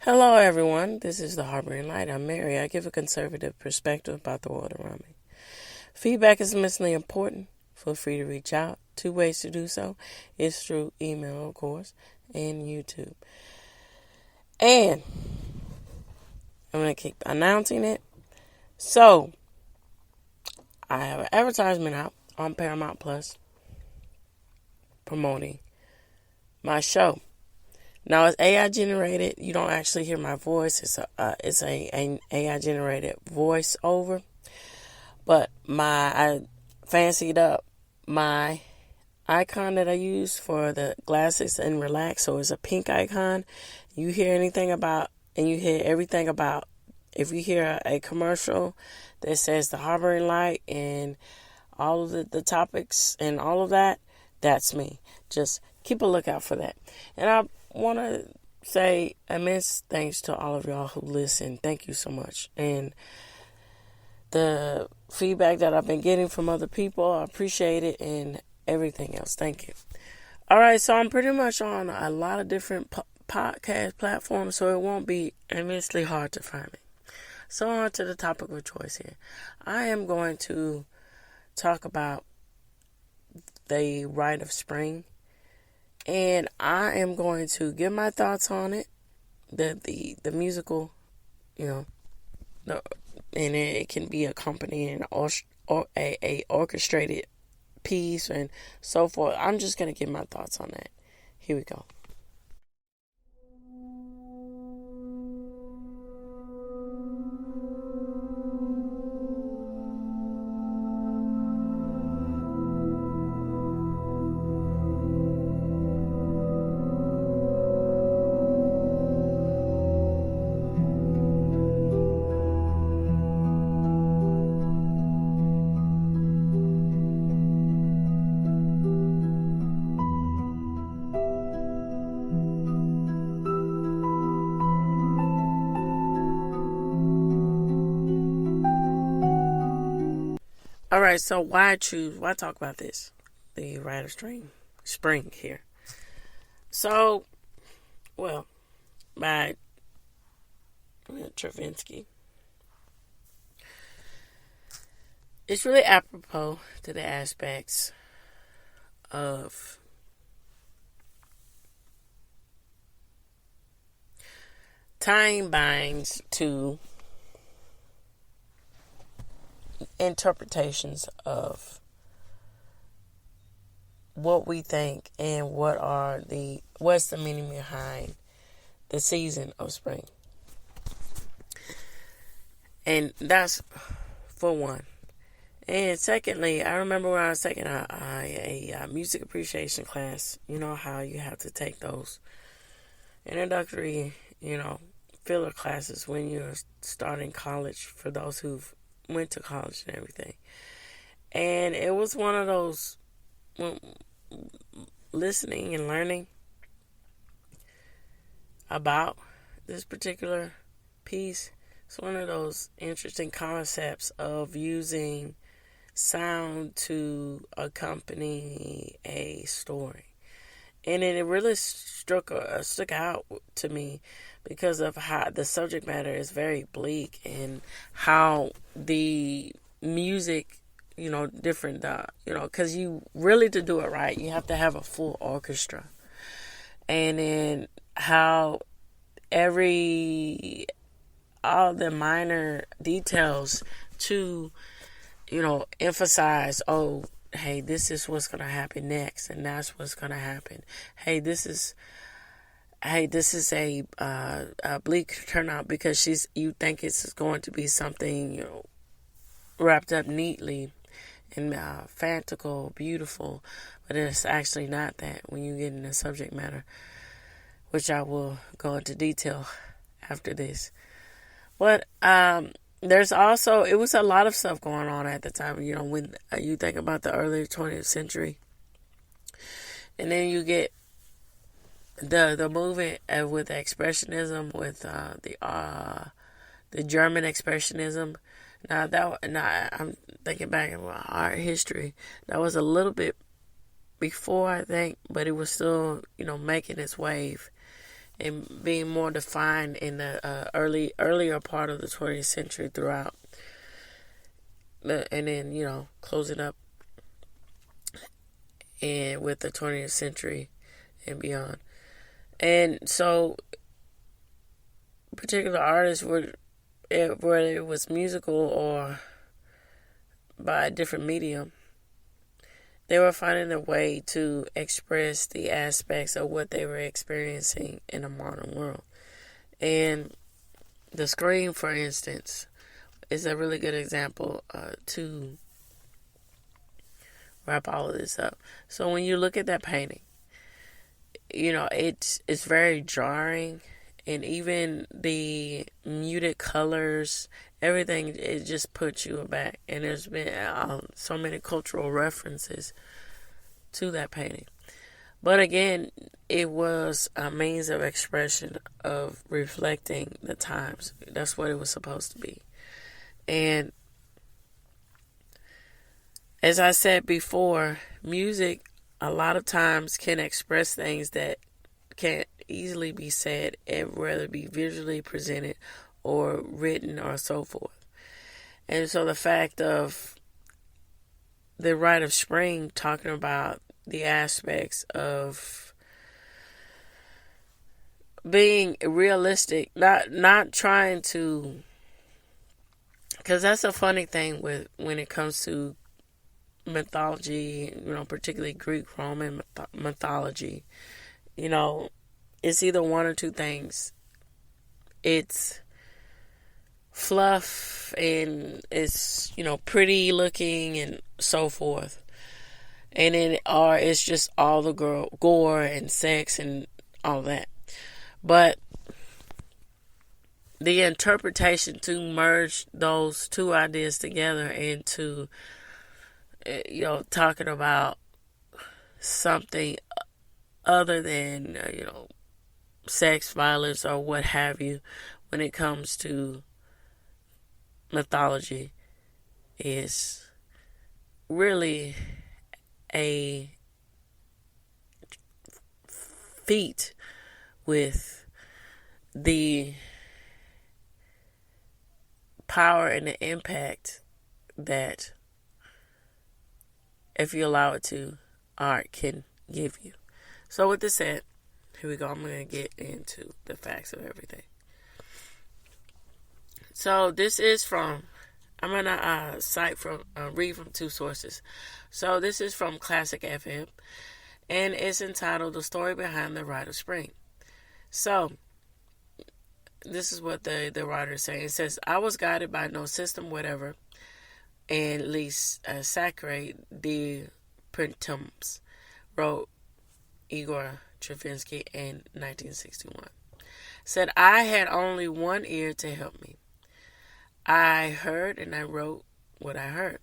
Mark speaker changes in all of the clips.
Speaker 1: Hello, everyone. This is the Harboring Light. I'm Mary. I give a conservative perspective about the world around me. Feedback is immensely important. Feel free to reach out. Two ways to do so is through email, of course, and YouTube. And I'm going to keep announcing it. So, I have an advertisement out on Paramount Plus promoting my show. Now it's AI generated. You don't actually hear my voice. It's an AI generated voiceover. But I fancied up my icon that I use for the glasses and relax. So it's a pink icon. You hear anything about, and you hear everything about. If you hear a commercial that says the Harboring Light and all of the topics and all of that, that's me. Just keep a lookout for that. And I want to say immense thanks to all of y'all who listen. Thank you so much. And the feedback that I've been getting from other people, I appreciate it, and everything else. Thank you. All right, so I'm pretty much on a lot of different podcast platforms, so it won't be immensely hard to find me. So on to the topic of choice here. I am going to talk about the Rite of Spring. And I am going to give my thoughts on it, the musical, and it can be accompanying or a orchestrated piece and so forth. I'm just going to give my thoughts on that. Here we go. All right, so why talk about this? The Rite of Spring here. So, well, by Travinsky. It's really apropos to the aspects of time binds to interpretations of what we think and what's the meaning behind the season of spring. And that's for one. And secondly, I remember when I was taking a music appreciation class. You know how you have to take those introductory, filler classes when you're starting college, for those who've went to college and everything. And it was one of those, listening and learning about this particular piece. It's one of those interesting concepts of using sound to accompany a story. And it really stuck out to me because of how the subject matter is very bleak and how the music, different, because you really, to do it right, you have to have a full orchestra. And then how all the minor details to, emphasize, oh, hey, this is what's going to happen next, and that's what's going to happen. Hey, this is a bleak turnout because you think it's going to be something, wrapped up neatly and fantastical, beautiful, but it's actually not that when you get into subject matter, which I will go into detail after this. But there's also, it was a lot of stuff going on at the time, when you think about the early 20th century. And then you get the movement with expressionism, with the German expressionism. Now I'm thinking back in my art history. That was a little bit before, I think, but it was still, making its wave. and being more defined in the earlier part of the 20th century throughout, and then closing up and with the 20th century and beyond. And so particular artists were, whether it was musical or by a different medium, they were finding a way to express the aspects of what they were experiencing in the modern world. And the screen, for instance, is a really good example to wrap all of this up. So when you look at that painting, it's very jarring, and even the muted colors, everything, it just puts you aback. And there's been so many cultural references to that painting. But again, it was a means of expression, of reflecting the times. That's what it was supposed to be. And as I said before, music a lot of times can express things that can't easily be said, and rather be visually presented or written or so forth. And so the fact of the Rite of Spring talking about the aspects of being realistic, not trying to, because that's a funny thing when it comes to mythology, particularly Greek Roman mythology. It's either one or two things. It's fluff and it's pretty looking and so forth, and then it's just all the gore and sex and all that. But the interpretation to merge those two ideas together into talking about something other than sex, violence, or what have you, when it comes to mythology, is really a feat with the power and the impact that, if you allow it to, art can give you. So with this said, here we go. I'm going to get into the facts of everything. So this is from, I'm going to read from two sources. So this is from Classic FM, and it's entitled The Story Behind the Rite of Spring. So this is what the writer is saying. It says, I was guided by no system whatever, and least sacred de Printemps, wrote Igor Stravinsky in 1961. Said, I had only one ear to help me. I heard and I wrote what I heard.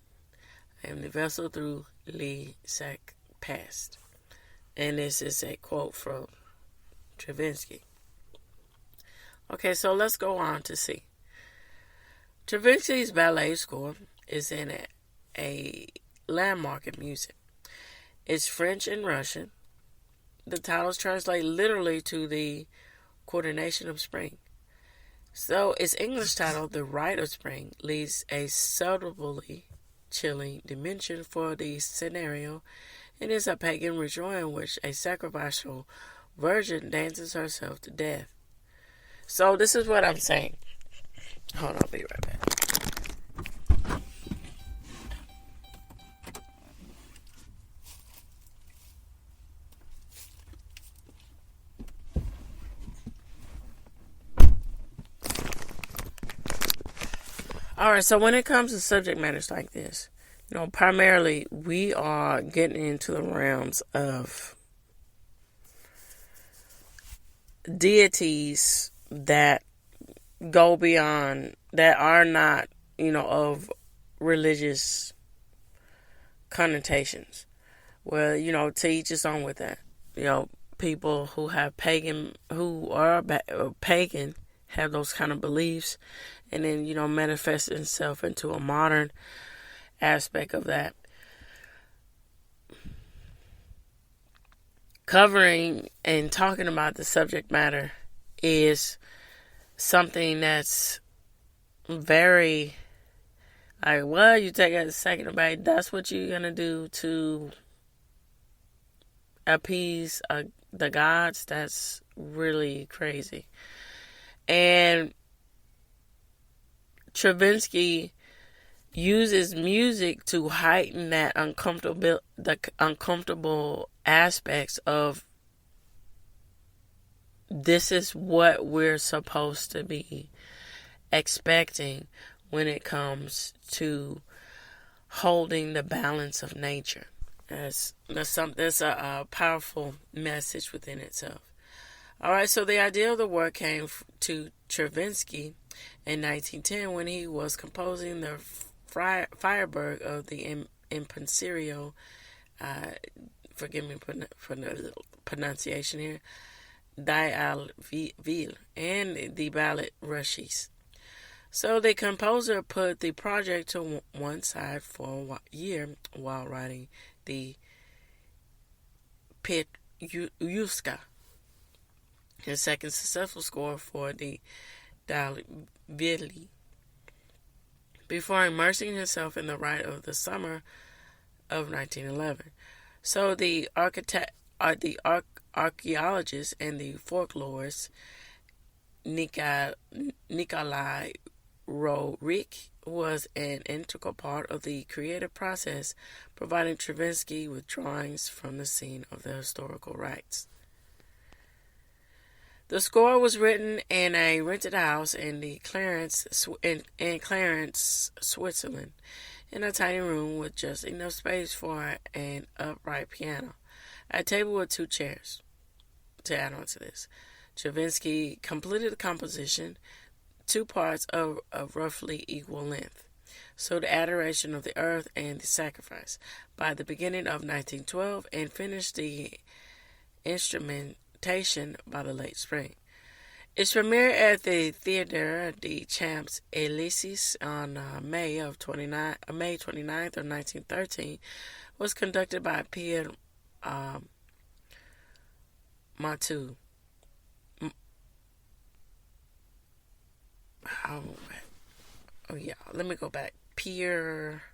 Speaker 1: I am the vessel through Lee Sack passed. And this is a quote from Stravinsky. Okay, so let's go on to see. Stravinsky's ballet score is in a landmark in music. It's French and Russian. The titles translate literally to the coordination of spring. So its English title, The Rite of Spring, leaves a subtly chilling dimension for the scenario. It is a pagan ritual in which a sacrificial virgin dances herself to death. So this is what I'm saying. Hold on, I'll be right back. Alright, so when it comes to subject matters like this, primarily we are getting into the realms of deities that go beyond, that are not, of religious connotations. Well, to each his own with that. People who have who are pagan, have those kind of beliefs, and then, manifest itself into a modern aspect of that. Covering and talking about the subject matter is something that's very like, well, you take a second about that's what you're gonna do to appease the gods. That's really crazy. And Stravinsky uses music to heighten the uncomfortable aspects of this is what we're supposed to be expecting when it comes to holding the balance of nature. That's a powerful message within itself. All right, so the idea of the work came to Stravinsky in 1910 when he was composing the Firebird of the Impresario. Forgive me for the pronunciation here. D'Alville and the ballad Rushes. So the composer put the project to one side for a year while writing the Petrushka, his second successful score for the D'Alville, before immersing himself in the Rite of the Summer of 1911. So the archaeologist and the folklorist Nikolai Roerich was an integral part of the creative process, providing Stravinsky with drawings from the scene of the historical rites. The score was written in a rented house in Clarence, Switzerland, in a tiny room with just enough space for an upright piano, a table with 2 chairs. To add on to this, Stravinsky completed the composition, 2 parts of roughly equal length, so the Adoration of the Earth and the Sacrifice, by the beginning of 1912, and finished the instrumentation by the late spring. Its premiere at the Theatre des Champs Elysees on May 29th of 1913 was conducted by Pierre Monteux. Oh yeah, let me go back. Pierre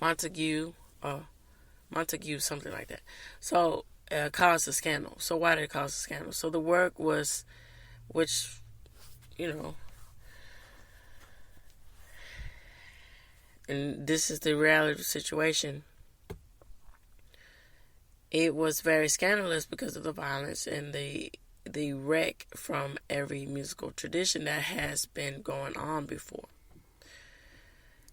Speaker 1: Montague, something like that. So, caused a scandal. So, why did it cause a scandal? So, the work was, which, and this is the reality of the situation. It was very scandalous because of the violence and the wreck from every musical tradition that has been going on before.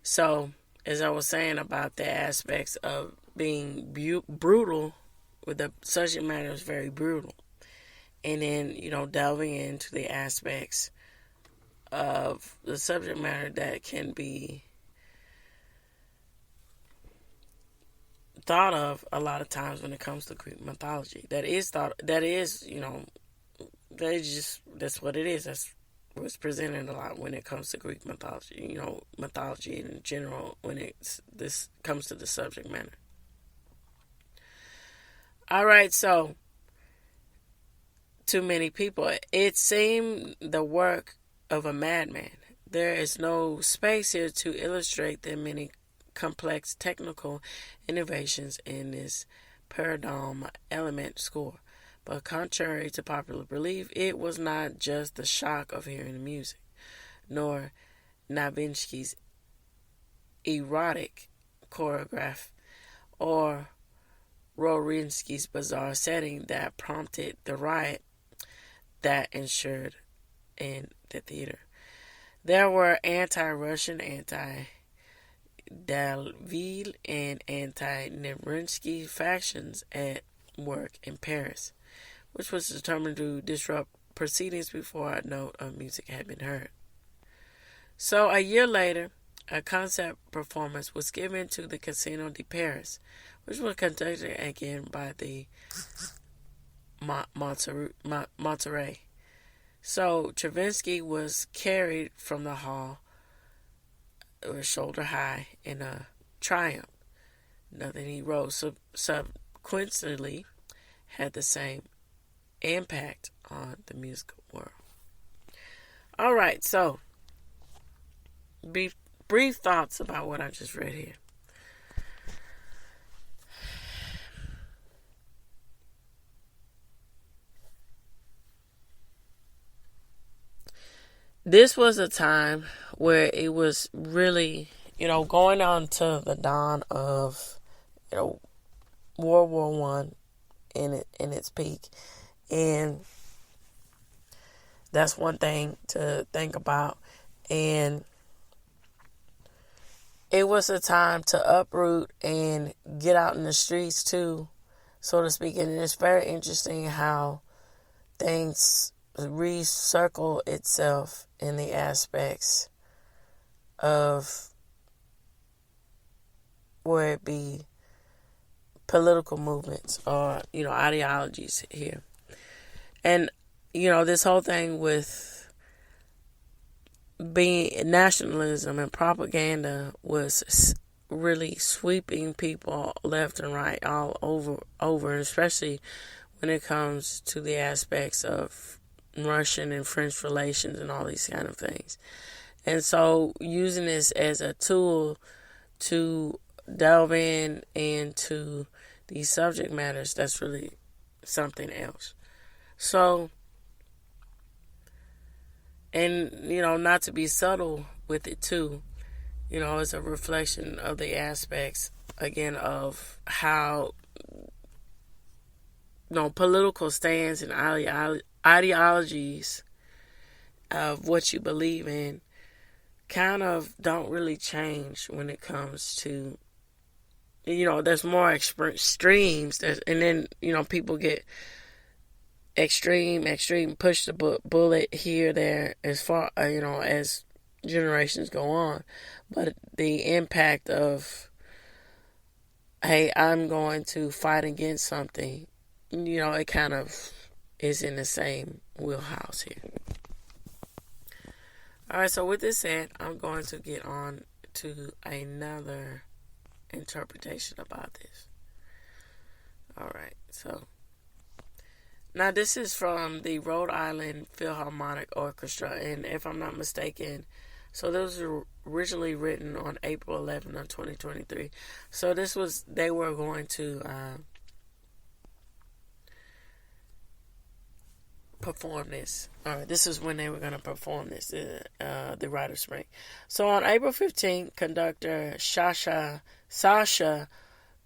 Speaker 1: So, as I was saying about the aspects of being brutal, with the subject matter is very brutal. And then, delving into the aspects of the subject matter that can be thought of a lot of times when it comes to Greek mythology. That's what it is. That's what's presented a lot when it comes to Greek mythology, mythology in general when this comes to the subject matter. Alright, so to many people, it seemed the work of a madman. There is no space here to illustrate the many complex technical innovations in this paradigm element score. But contrary to popular belief, it was not just the shock of hearing the music, nor Novinsky's erotic choreograph or Rorinsky's bizarre setting that prompted the riot that ensued in the theater. There were anti-Russian, anti-Dalville, and anti-Nevrinsky factions at work in Paris, which was determined to disrupt proceedings before a note of music had been heard. So a year later, a concept performance was given to the Casino de Paris, which was conducted again by the Monterey. So Stravinsky was carried from the hall shoulder high in a triumph. Nothing he wrote subsequently had the same impact on the musical world. All right, so brief thoughts about what I just read here. This was a time where it was really, going on to the dawn of, World War One in its peak, and that's one thing to think about. And it was a time to uproot and get out in the streets too, so to speak. And it's very interesting how things recircle itself in the aspects of where it be political movements or, ideologies here. And, this whole thing with being nationalism and propaganda was really sweeping people left and right all over, especially when it comes to the aspects of Russian and French relations and all these kind of things. And so using this as a tool to delve in into these subject matters, that's really something else. So, and, not to be subtle with it too, it's a reflection of the aspects, again, of how, political stands and ideologies of what you believe in kind of don't really change when it comes to, there's more extremes, and then, people get extreme, push the bullet here, there, as far, as generations go on. But the impact of, hey, I'm going to fight against something, it kind of is in the same wheelhouse here. All right, so with this said, I'm going to get on to another interpretation about this. All right, so now this is from the Rhode Island Philharmonic Orchestra, and if I'm not mistaken, so those were originally written on April 11th of 2023. So they were going to perform this. All right, this is when they were going to perform this, the Rite of Spring. So on April 15th, conductor Sasha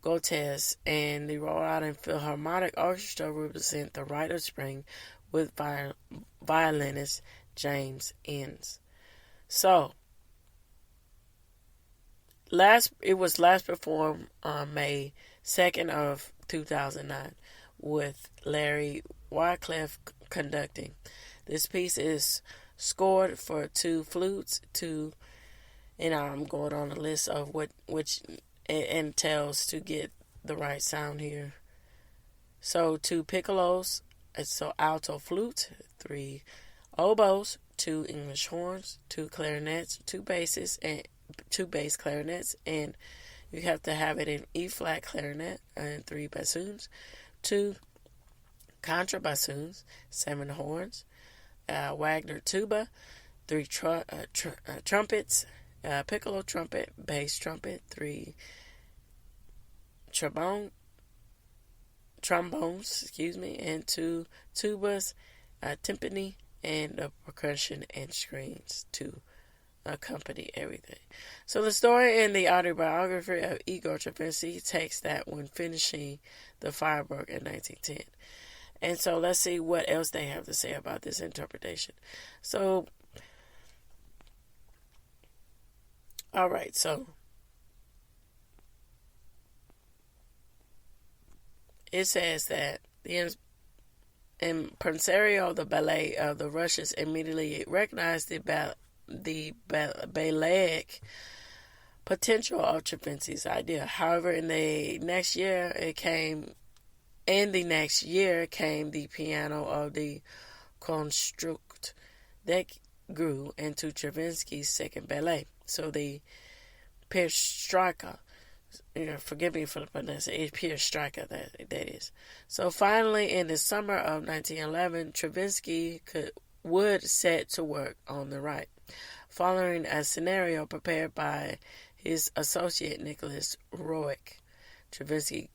Speaker 1: Gotez and the Rhode Island Philharmonic Orchestra represent the Rite of Spring with violinist James Innes. So, it was last performed on May 2nd of 2009 with Larry Wycliffe conducting. This piece is scored for 2 flutes, and I'm going on a list of which it entails to get the right sound here. So 2 piccolos, so alto flute, 3 oboes, 2 English horns, 2 clarinets, 2 basses, and 2 bass clarinets, and you have to have it in E flat clarinet, and 3 bassoons, 2 contrabassoons, 7 horns, Wagner tuba, 3 trumpets, piccolo trumpet, bass trumpet, 3 trombones, and 2 tubas, timpani, and the percussion and strings to accompany everything. So the story in the autobiography of Igor Stravinsky takes that when finishing the Firebird in 1910. And so let's see what else they have to say about this interpretation. So, all right, so it says that the impresario of the ballet of the Russians immediately recognized the balladic potential of Stravinsky's idea. However, in the next year came the piano of the construct that grew into Stravinsky's second ballet. So the Perestroika. Forgive me for the pronunciation. It's Pierce Stryker, that is. So finally, in the summer of 1911, Stravinsky would set to work on the Rite, following a scenario prepared by his associate Nicholas Roeg. Stravinsky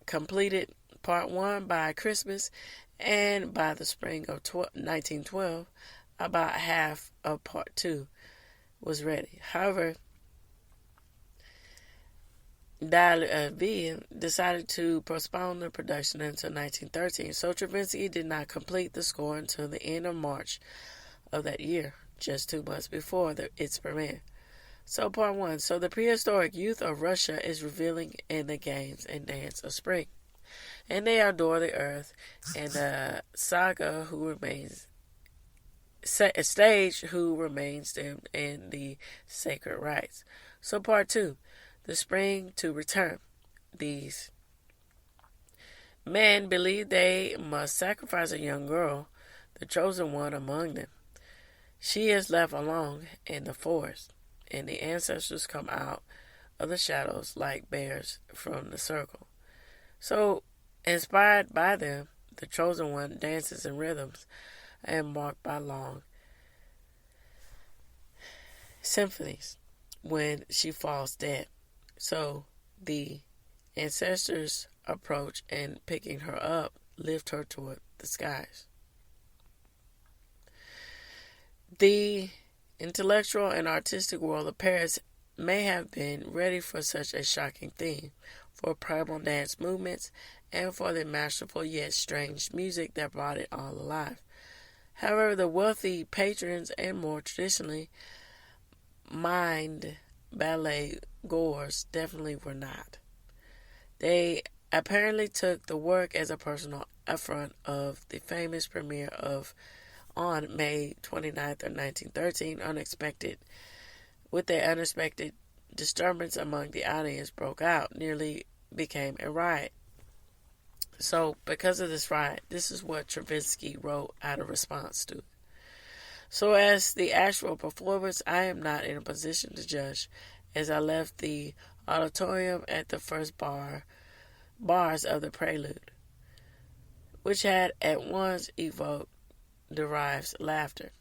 Speaker 1: completed Part 1 by Christmas, and by the spring of 1912, about half of Part 2 was ready. However, Dalvey decided to postpone the production until 1913, so Stravinsky did not complete the score until the end of March of that year, just 2 months before its premiere. So, Part 1. So, the prehistoric youth of Russia is revealing in the games and dance of spring, and they adore the earth and the saga who remains stage who remains them in the sacred rites. So, Part 2. The spring to return. These men believe they must sacrifice a young girl, the chosen one among them. She is left alone in the forest, and the ancestors come out of the shadows like bears from the circle. So, inspired by them, the chosen one dances in rhythms and marked by long symphonies when she falls dead. So the ancestors approach and, picking her up, lift her toward the skies. The intellectual and artistic world of Paris may have been ready for such a shocking theme, for primal dance movements, and for the masterful yet strange music that brought it all alive. However, the wealthy patrons and more traditionally minded ballet goers definitely were not. They apparently took the work as a personal affront of the famous premiere of on May 29th of 1913. With the unexpected disturbance among the audience broke out, nearly became a riot. So, because of this riot, this is what Stravinsky wrote out of response to. So, as the actual performance, I am not in a position to judge, as I left the auditorium at the first bars of the prelude, which had at once evoked Derive's laughter.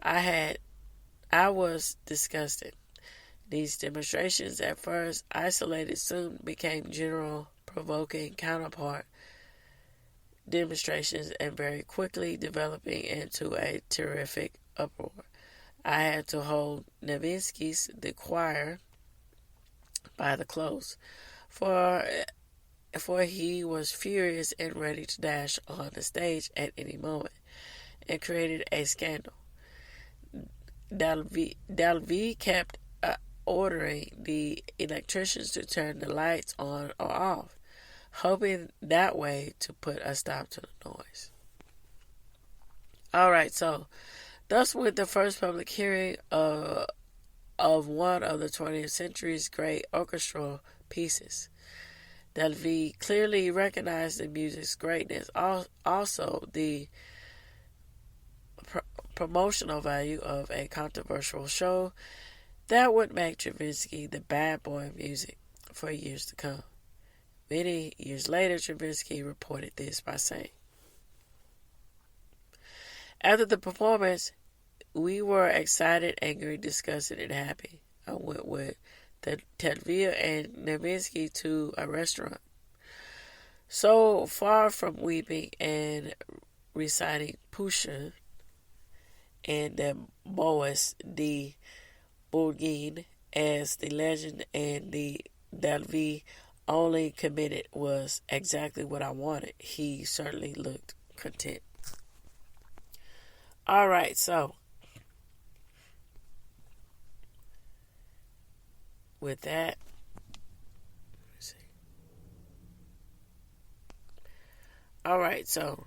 Speaker 1: I was disgusted. These demonstrations, at first isolated, soon became general, provoking counterpart demonstrations and very quickly developing into a terrific uproar. I had to hold Novinsky's The Choir by the clothes, for he was furious and ready to dash on the stage at any moment, and created a scandal. Dalvey kept ordering the electricians to turn the lights on or off, hoping that way to put a stop to the noise. Alright, so thus went the first public hearing of one of the 20th century's great orchestral pieces. Dalvey clearly recognized the music's greatness, also the promotional value of a controversial show that would make Stravinsky the bad boy of music for years to come. Many years later, Stravinsky reported this by saying, "After the performance, we were excited, angry, disgusted, and happy. I went with Dalvey and Novinsky to a restaurant. So far from weeping and reciting Pushin and the Bois de Bourgogne as the legend, and the Dalvey only committed was exactly what I wanted. He certainly looked content." Alright, so with that, let's see. Alright, so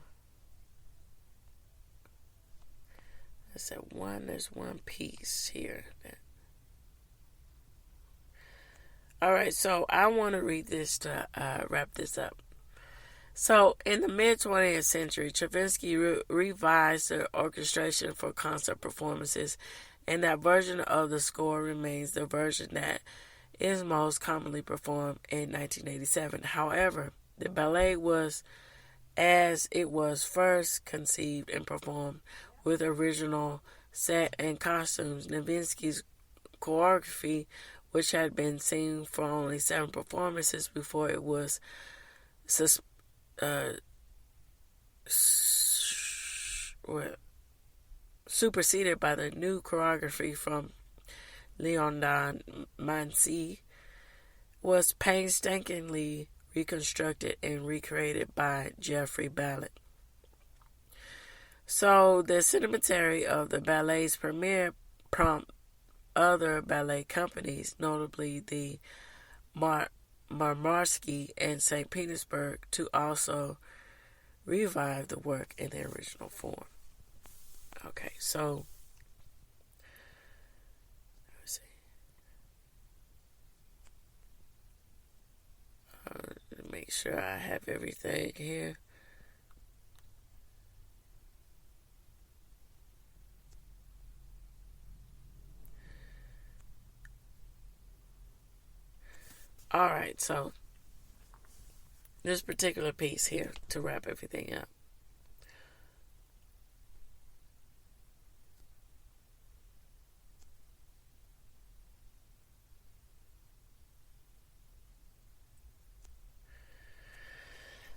Speaker 1: there's one piece here. Alright, so I want to read this to wrap this up. So, in the mid-20th century, Stravinsky revised the orchestration for concert performances, and that version of the score remains the version that is most commonly performed in 1987. However, the ballet was, as it was first conceived and performed with original set and costumes, Novinsky's choreography, which had been seen for only 7 performances before it was uh, superseded by the new choreography from Leonard Mancy, was painstakingly reconstructed and recreated by Jeffrey Ballard. So the cinematography of the ballet's premiere prompted other ballet companies, notably the Marmarsky and St. Petersburg, to also revive the work in the original form. Okay, so let's see. Make sure I have everything here. Alright, so this particular piece here to wrap everything up.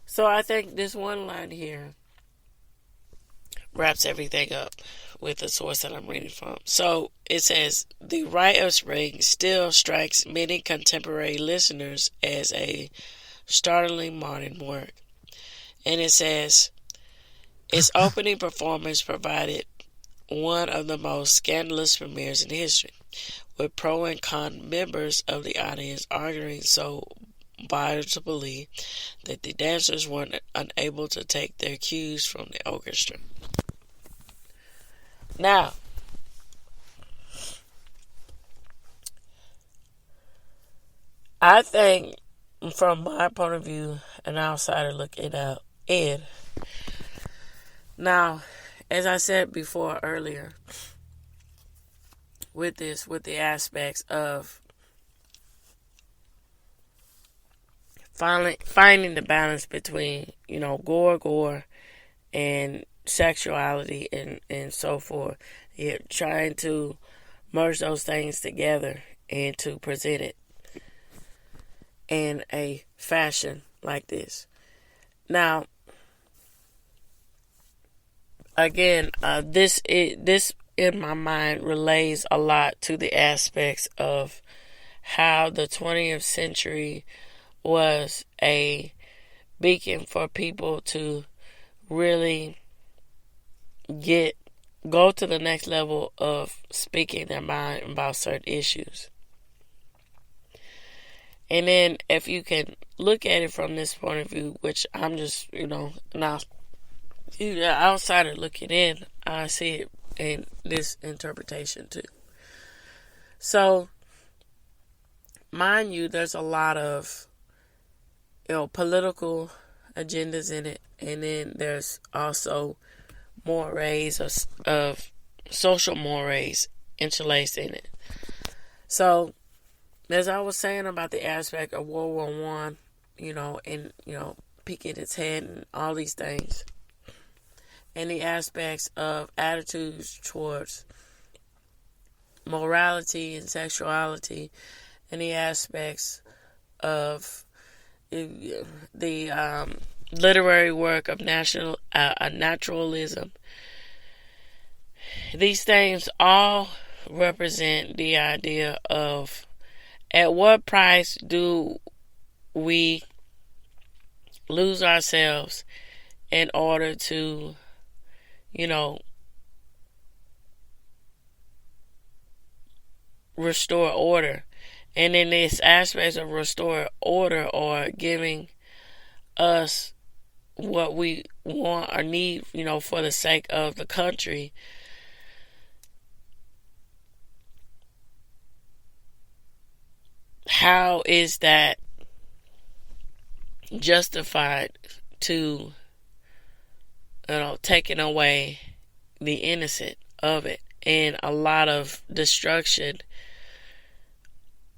Speaker 1: So I think this one line here wraps everything up with the source that I'm reading from. So it says, the Rite of Spring still strikes many contemporary listeners as a startling modern work. And it says, its opening performance provided one of the most scandalous premieres in history, with pro and con members of the audience arguing so volubly that the dancers were unable to take their cues from the orchestra. Now, I think, from my point of view, an outsider looking in. Now, as I said before earlier, with the aspects of finding the balance between, gore, and sexuality and so forth. You're trying to merge those things together and to present it in a fashion like this. Now, again, this in my mind relays a lot to the aspects of how the 20th century was a beacon for people to really go to the next level of speaking their mind about certain issues. And then if you can look at it from this point of view, which I'm just, now outsider looking in, I see it in this interpretation too. So, mind you, there's a lot of political agendas in it, and then there's also mores of social mores interlaced in it. So, as I was saying about the aspect of World War One, and peeking its head and all these things, and the aspects of attitudes towards morality and sexuality, and the aspects of the literary work of naturalism. These things all represent the idea of at what price do we lose ourselves in order to, restore order. And in this aspect of restore order, or giving us what we want or need, for the sake of the country, how is that justified to, taking away the innocent of it, and a lot of destruction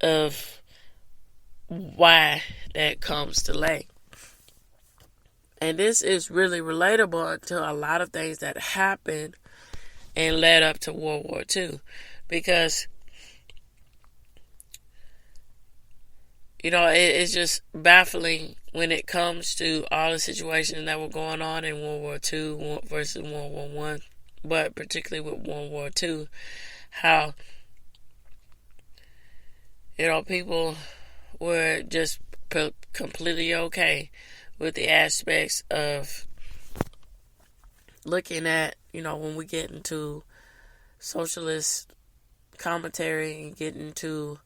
Speaker 1: of why that comes to lay. And this is really relatable to a lot of things that happened and led up to World War II. Because, it's just baffling when it comes to all the situations that were going on in World War II versus World War One, but particularly with World War II, how, people were just completely okay with the aspects of looking at, when we get into socialist commentary and get into,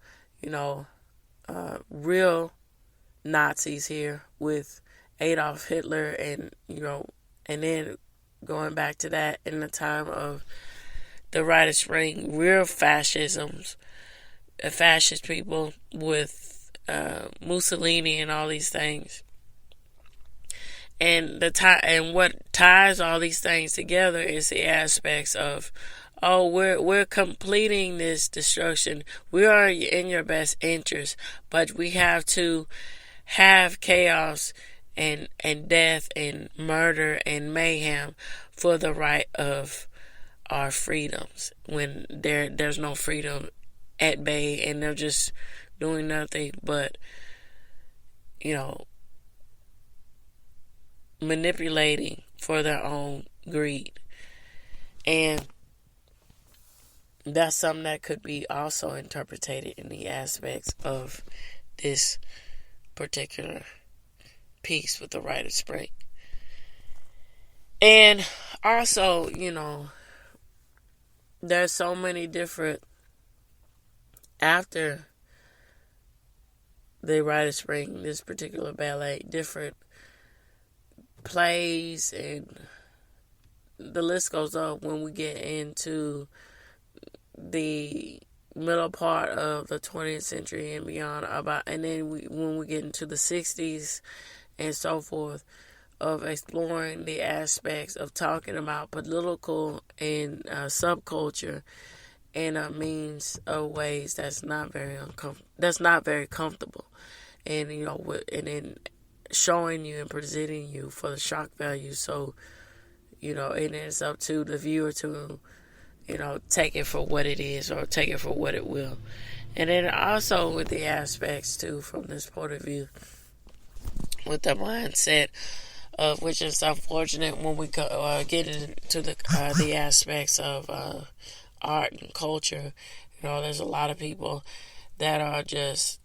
Speaker 1: real Nazis here with Adolf Hitler and then going back to that in the time of the Rite of Spring, real fascisms, fascist people with Mussolini and all these things. And what ties all these things together is the aspects of, we're completing this destruction. We are in your best interest, but we have to have chaos and death and murder and mayhem for the right of our freedoms, when there's no freedom at bay and they're just doing nothing but manipulating for their own greed. And that's something that could be also interpreted in the aspects of this particular piece with the Rite of Spring. And also, there's so many different, after the Rite of Spring, this particular ballet, different plays, and the list goes up when we get into the middle part of the 20th century and beyond, and then when we get into the 60s and so forth, of exploring the aspects of talking about political and subculture in a means of ways that's not very comfortable, and and then showing you and presenting you for the shock value. So and it's up to the viewer to take it for what it is or take it for what it will. And then also with the aspects too, from this point of view, with the mindset of, which is unfortunate when we get into the aspects of art and culture. There's a lot of people that are just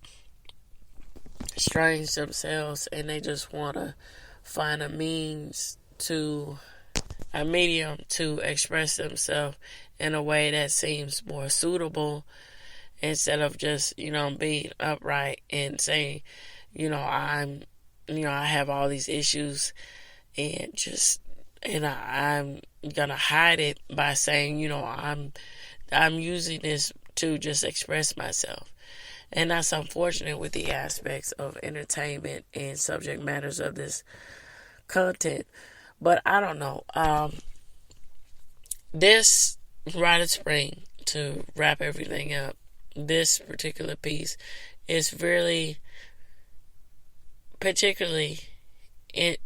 Speaker 1: strange themselves, and they just want to find a medium to express themselves in a way that seems more suitable, instead of just being upright and saying I have all these issues, and I'm gonna hide it by saying I'm using this to just express myself. And that's unfortunate with the aspects of entertainment and subject matters of this content. But I don't know. This Rite of Spring, to wrap everything up, this particular piece is really particularly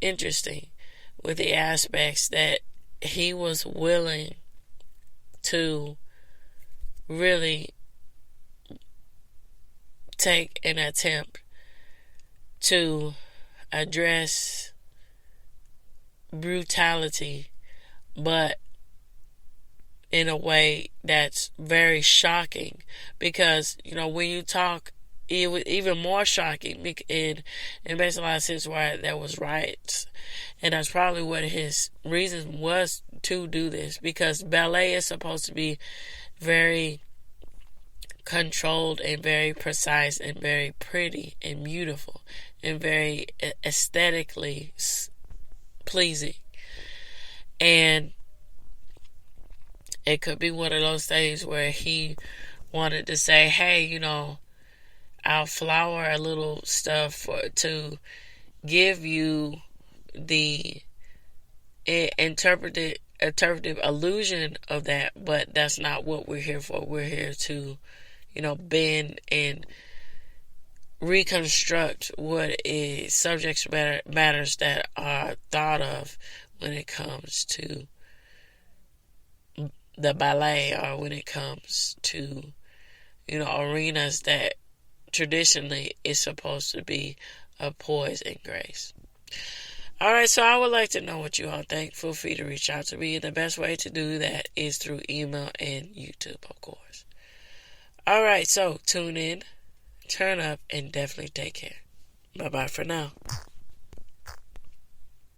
Speaker 1: interesting with the aspects that he was willing to really take an attempt to address brutality, but in a way that's very shocking, because when you talk, it was even more shocking, and it makes a lot of sense why there was riots, and that's probably what his reason was to do this, because ballet is supposed to be very controlled and very precise and very pretty and beautiful and very aesthetically pleasing. And it could be one of those things where he wanted to say, hey, I'll flower a little stuff to give you the interpretive illusion of that, but that's not what we're here for. We're here to bend and reconstruct what is subject matters that are thought of when it comes to the ballet, or when it comes to, arenas that traditionally is supposed to be of poise and grace. Alright, so I would like to know what you all think. Feel free to reach out to me. The best way to do that is through email and YouTube, of course. Alright, so tune in, turn up, and definitely take care. Bye-bye for now.